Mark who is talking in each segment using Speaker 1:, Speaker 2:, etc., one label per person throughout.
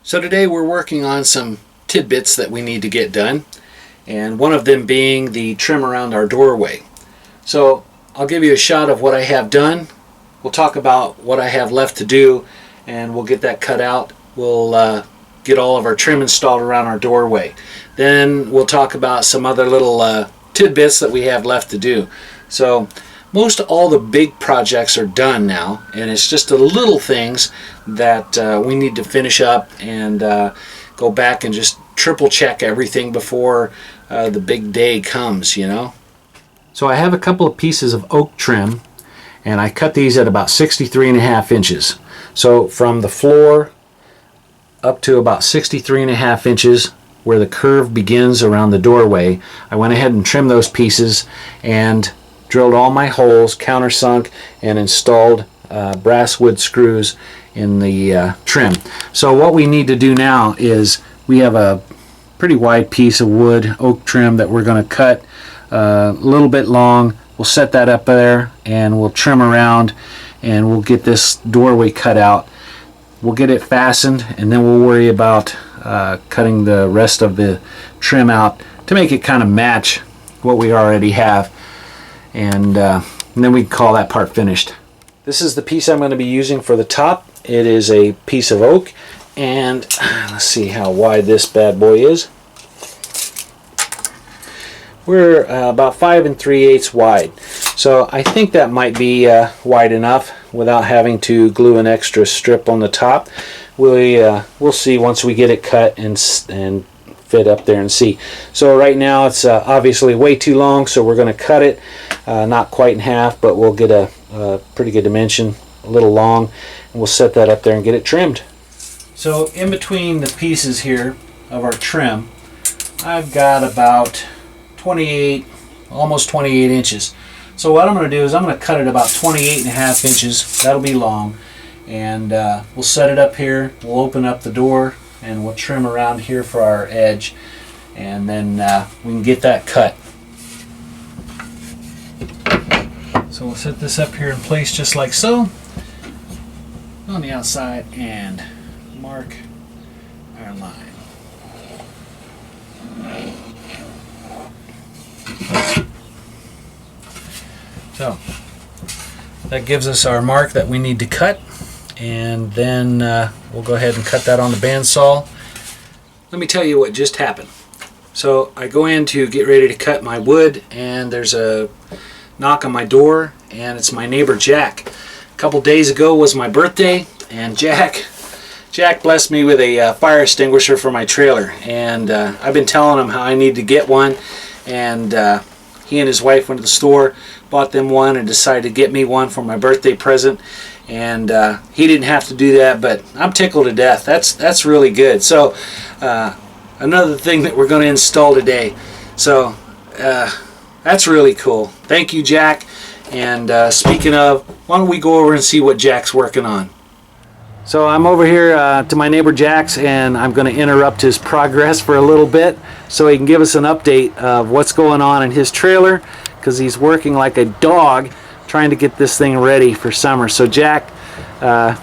Speaker 1: So today we're working on some tidbits that we need to get done, and one of them being the trim around our doorway. So I'll give you a shot of what I have done. We'll talk about what I have left to do, and we'll get that cut out. We'll get all of our trim installed around our doorway. Then we'll talk about some other little tidbits that we have left to do. So most all the big projects are done now, and it's just the little things that we need to finish up and go back and just triple check everything before the big day comes, you know. So I have a couple of pieces of oak trim, and I cut these at about 63.5 inches. So from the floor up to about 63.5 inches where the curve begins around the doorway, I went ahead and trimmed those pieces and drilled all my holes, countersunk, and installed brass wood screws in the trim. So what we need to do now is we have a pretty wide piece of wood, oak trim, that we're going to cut a little bit long. We'll set that up there and we'll trim around and we'll get this doorway cut out. We'll get it fastened, and then we'll worry about cutting the rest of the trim out to make it kind of match what we already have, and then we can call that part finished. This is the piece I'm going to be using for the top. It is a piece of oak, and let's see how wide this bad boy is. We're about 5 3/8 wide, so I think that might be wide enough without having to glue an extra strip on the top. We'll see once we get it cut and fit up there and see. So right now it's obviously way too long, so we're going to cut it not quite in half, but we'll get a pretty good dimension, a little long, and we'll set that up there and get it trimmed. So in between the pieces here of our trim, I've got about 28, almost 28 inches. So what I'm going to do is I'm going to cut it about 28.5 inches. That'll be long, and we'll set it up here. We'll open up the door and we'll trim around here for our edge, and then we can get that cut. So we'll set this up here in place just like so on the outside and mark our line. So that gives us our mark that we need to cut, and then we'll go ahead and cut that on the bandsaw. Let me tell you what just happened. So I go in to get ready to cut my wood, and there's a knock on my door, and it's my neighbor Jack. A couple days ago was my birthday, and Jack blessed me with a fire extinguisher for my trailer, and I've been telling him how I need to get one, and he and his wife went to the store, bought them one, and decided to get me one for my birthday present. And he didn't have to do that, but I'm tickled to death. That's really good. So another thing that we're going to install today. So that's really cool. Thank you, Jack. And speaking of, why don't we go over and see what Jack's working on? So I'm over here to my neighbor Jack's, and I'm going to interrupt his progress for a little bit so he can give us an update of what's going on in his trailer, because he's working like a dog trying to get this thing ready for summer. So Jack,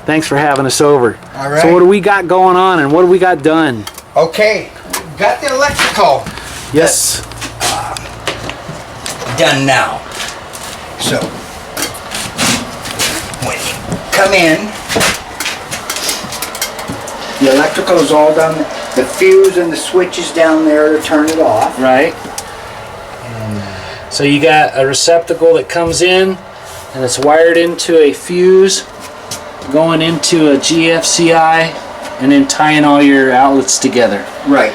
Speaker 1: thanks for having us over.
Speaker 2: All right.
Speaker 1: So what do we got going on, and what do we got done?
Speaker 2: Okay, got the electrical.
Speaker 1: Yes.
Speaker 2: Done now. So when you come in, the electrical is all done. The fuse and the switch is down there to turn it off.
Speaker 1: Right. So you got a receptacle that comes in, and it's wired into a fuse, going into a GFCI, and then tying all your outlets together.
Speaker 2: Right.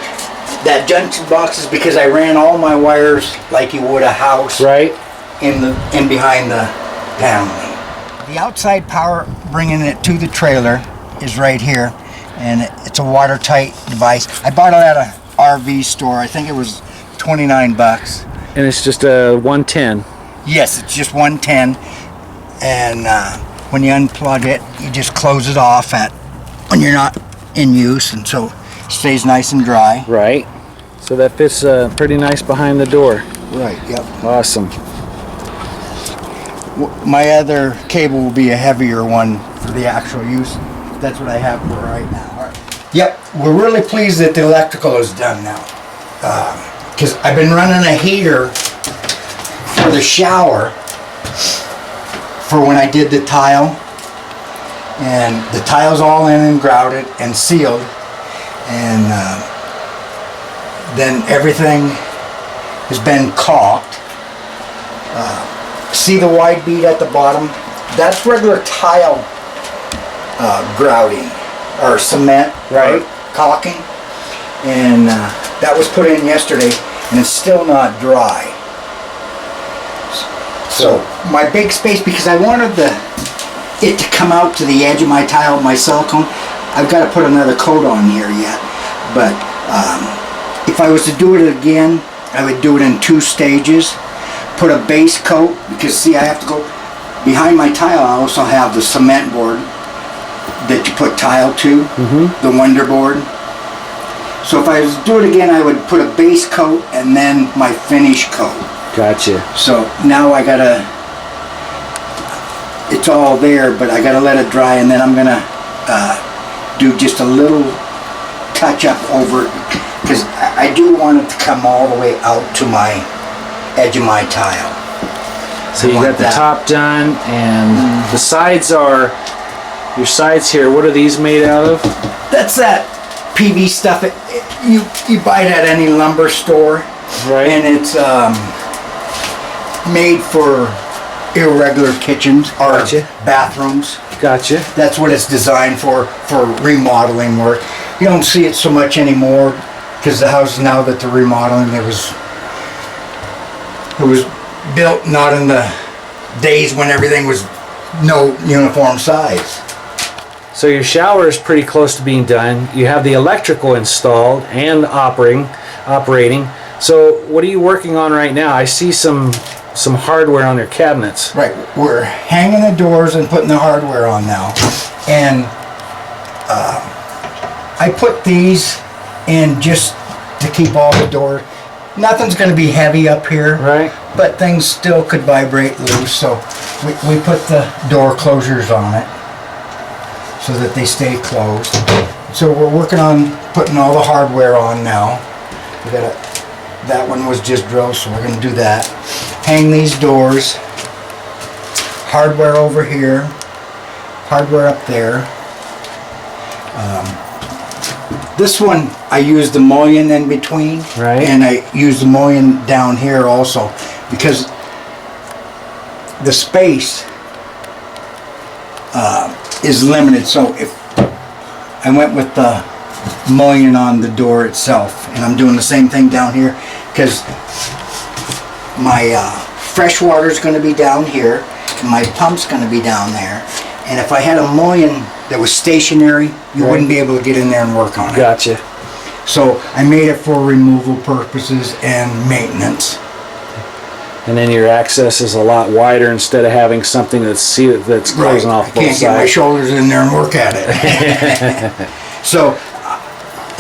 Speaker 2: That junction box is because I ran all my wires like you would a house.
Speaker 1: Right.
Speaker 2: In behind the paneling. The outside power bringing it to the trailer is right here, and it's a watertight device. I bought it at a RV store. I think it was 29 bucks.
Speaker 1: And it's just a 110.
Speaker 2: Yes, it's just 110, and when you unplug it, you just close it off when you're not in use, and so it stays nice and dry.
Speaker 1: Right. So that fits pretty nice behind the door.
Speaker 2: Right. Yep.
Speaker 1: Awesome.
Speaker 2: My other cable will be a heavier one for the actual use. That's what I have for right now. All right. Yep, we're really pleased that the electrical is done now. Because I've been running a heater for the shower for when I did the tile. And the tile's all in and grouted and sealed. And then everything has been caulked. See the wide bead at the bottom? That's regular tile grouting or cement, right? Caulking. And that was put in yesterday and it's still not dry. So my big space, because I wanted it to come out to the edge of my tile, my silicone, I've got to put another coat on here yet. But if I was to do it again, I would do it in 2 stages. Put a base coat, because see, I have to go behind my tile. I also have the cement board that you put tile to, the Wonder board. So if I was to do it again, I would put a base coat and then my finish coat.
Speaker 1: Gotcha.
Speaker 2: So now I gotta, it's all there, but I gotta let it dry, and then I'm gonna do just a little touch up over it, because I do want it to come all the way out to my edge of my tile.
Speaker 1: So you got the top done, and the sides are, your sides here, what are these made out of?
Speaker 2: That's that PV stuff. You buy it at any lumber store,
Speaker 1: right?
Speaker 2: And it's made for irregular kitchens or bathrooms.
Speaker 1: Gotcha.
Speaker 2: That's what it's designed for remodeling work. You don't see it so much anymore because the houses now that they're remodeling, it was built not in the days when everything was no uniform size.
Speaker 1: So your shower is pretty close to being done. You have the electrical installed and operating. So what are you working on right now? I see some hardware on your cabinets.
Speaker 2: Right, we're hanging the doors and putting the hardware on now. And I put these in just to keep all the doors. Nothing's going to be heavy up here,
Speaker 1: right?
Speaker 2: But things still could vibrate loose, so we put the door closures on it so that they stay closed. So we're working on putting all the hardware on now. We got that one was just drilled, so we're going to do that. Hang these doors. Hardware over here. Hardware up there. This one I used the mullion in between,
Speaker 1: right? And
Speaker 2: I used the mullion down here also because the space is limited. So if I went with the mullion on the door itself, and I'm doing the same thing down here because my fresh water is going to be down here, and my pump's going to be down there. And if I had a mullion that was stationary, you wouldn't be able to get in there and work on it.
Speaker 1: Gotcha.
Speaker 2: So I made it for removal purposes and maintenance.
Speaker 1: And then your access is a lot wider instead of having something that's closing off both sides.
Speaker 2: I can't get my shoulders in there and work at it. So,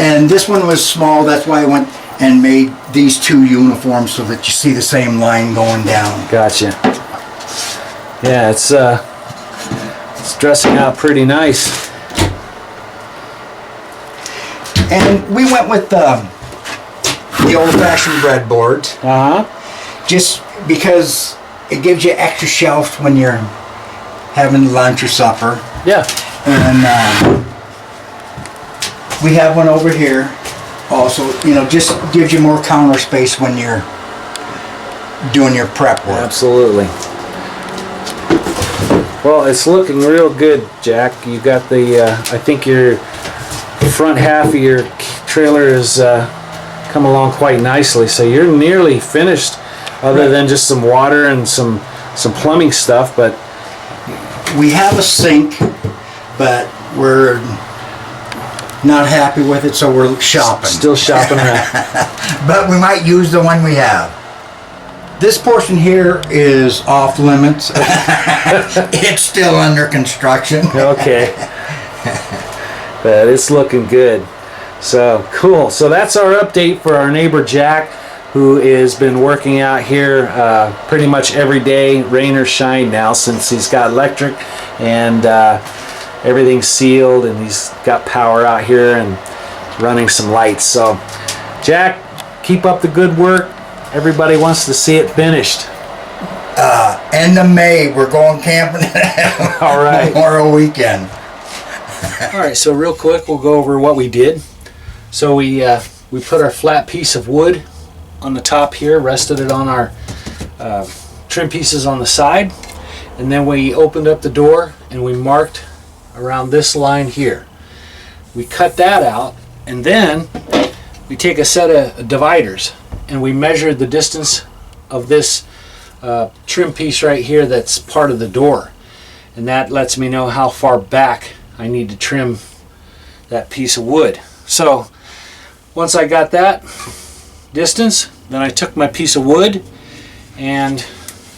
Speaker 2: and this one was small, that's why I went and made these 2 uniforms so that you see the same line going down.
Speaker 1: Gotcha. Yeah, it's dressing out pretty nice.
Speaker 2: And we went with the old-fashioned breadboards. Just because it gives you extra shelves when you're having lunch or supper.
Speaker 1: Yeah.
Speaker 2: And we have one over here also, just gives you more counter space when you're doing your prep work.
Speaker 1: Absolutely. Well, it's looking real good, Jack. You got the, I think your front half of your trailer has come along quite nicely. So you're nearly finished, other than just some water and some plumbing stuff. But
Speaker 2: we have a sink, but we're not happy with it, so we're shopping.
Speaker 1: Still shopping around.
Speaker 2: But we might use the one we have. This portion here is off limits. It's still under construction.
Speaker 1: Okay. But it's looking good. So cool. So that's our update for our neighbor Jack, who has been working out here pretty much every day, rain or shine now, since he's got electric and everything's sealed and he's got power out here. And running some lights. So Jack, keep up the good work. Everybody wants to see it finished.
Speaker 2: End of May, we're going camping.
Speaker 1: All right.
Speaker 2: Memorial weekend.
Speaker 1: All right, so real quick, we'll go over what we did. So we put our flat piece of wood on the top here, rested it on our trim pieces on the side, and then we opened up the door and we marked around this line here. We cut that out, and then we take a set of dividers and we measured the distance of this trim piece right here that's part of the door, and that lets me know how far back I need to trim that piece of wood. So once I got that distance, then I took my piece of wood and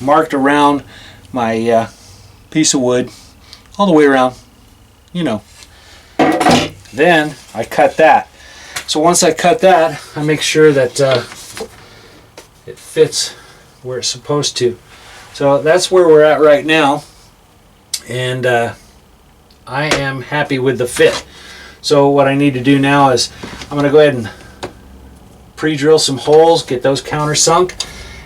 Speaker 1: marked around my piece of wood all the way around, you know. Then I cut that. So once I cut that, I make sure that it fits where it's supposed to. So that's where we're at right now, and I am happy with the fit. So what I need to do now is I'm going to go ahead and pre-drill some holes, get those countersunk,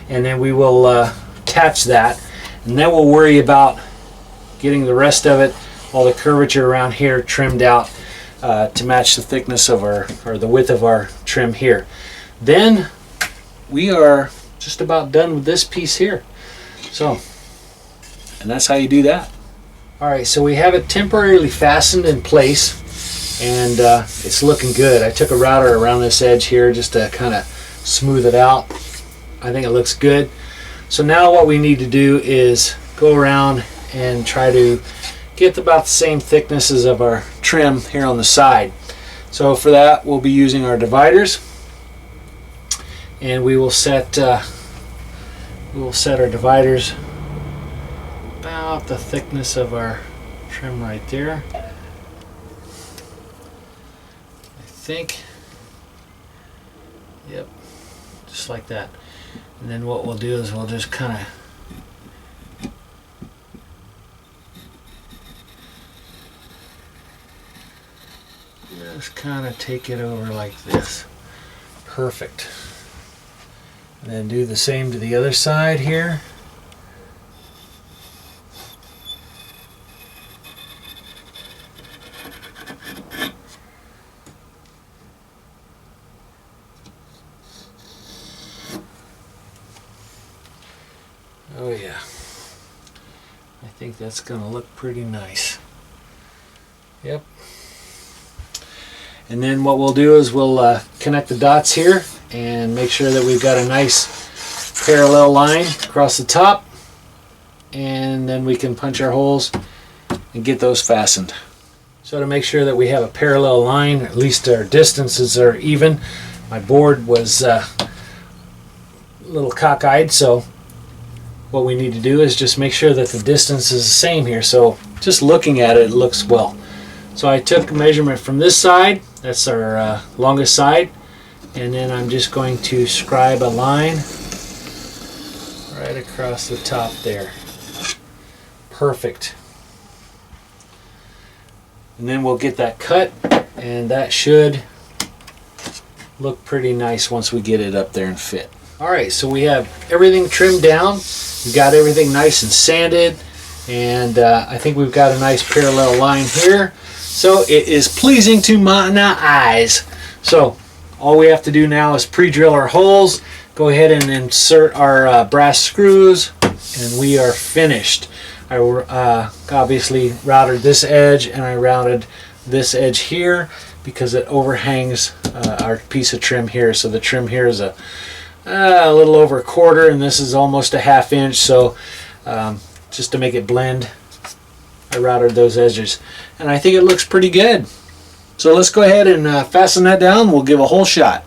Speaker 1: and then we will attach that, and then we'll worry about getting the rest of it, all the curvature around here, trimmed out to match the thickness of our, or the width of our trim here. Then we are just about done with this piece here. So, and that's how you do that. Alright, so we have it temporarily fastened in place, and it's looking good. I took a router around this edge here just to kind of smooth it out. I think it looks good. So now what we need to do is go around and try to get about the same thicknesses of our trim here on the side. So for that, we'll be using our dividers, and we will set our dividers about the thickness of our trim right there. I think, yep, just like that. And then what we'll do is we'll just kind of take it over like this. Perfect. And then do the same to the other side here. Oh yeah. I think that's going to look pretty nice. Yep. And then what we'll do is we'll connect the dots here and make sure that we've got a nice parallel line across the top, and then we can punch our holes and get those fastened. So to make sure that we have a parallel line, at least our distances are even, my board was a little cockeyed, so what we need to do is just make sure that the distance is the same here. So just looking at it, it looks well. So I took a measurement from this side, that's our longest side, and then I'm just going to scribe a line right across the top there. Perfect. And then we'll get that cut, and that should look pretty nice once we get it up there and fit. Alright, so we have everything trimmed down, we've got everything nice and sanded, and I think we've got a nice parallel line here. So it is pleasing to my eyes. So all we have to do now is pre-drill our holes, go ahead and insert our brass screws, and we are finished. I obviously routed this edge, and I routed this edge here because it overhangs our piece of trim here. So the trim here is a little over a quarter, and this is almost a ½ inch. So just to make it blend, I routed those edges, and I think it looks pretty good. So let's go ahead and fasten that down. We'll give a whole shot.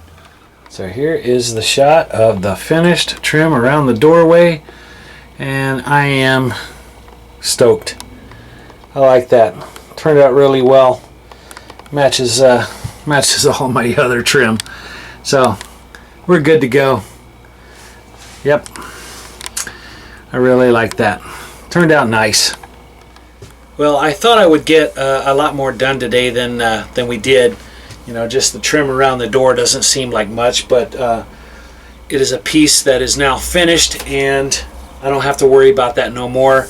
Speaker 1: So here is the shot of the finished trim around the doorway, and I am stoked. I like that. Turned out really well. Matches all my other trim. So we're good to go. Yep. I really like that. Turned out nice. Well, I thought I would get a lot more done today than we did, You know, just the trim around the door doesn't seem like much, but it is a piece that is now finished, and I don't have to worry about that no more.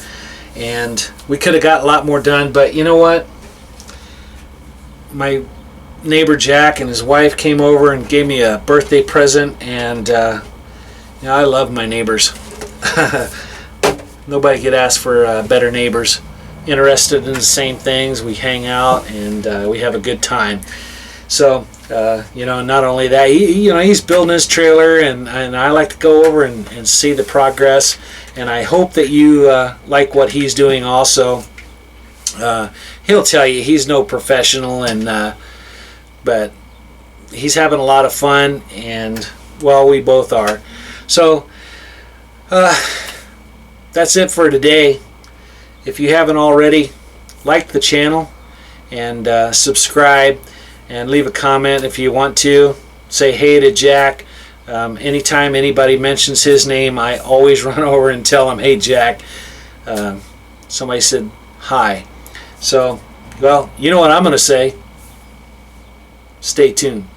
Speaker 1: And we could have got a lot more done, but you know what? My neighbor Jack and his wife came over and gave me a birthday present, and you know, I love my neighbors. Nobody could ask for better neighbors. Interested in the same things. We hang out and we have a good time. So you know, not only that, he's building his trailer, and I like to go over and see the progress. And I hope that you like what he's doing also. He'll tell you he's no professional, but he's having a lot of fun, and well, we both are. So that's it for today. If you haven't already, like the channel and subscribe, and leave a comment if you want to. Say hey to Jack. Anytime anybody mentions his name, I always run over and tell him, hey Jack, somebody said hi. So, well, you know what I'm going to say. Stay tuned.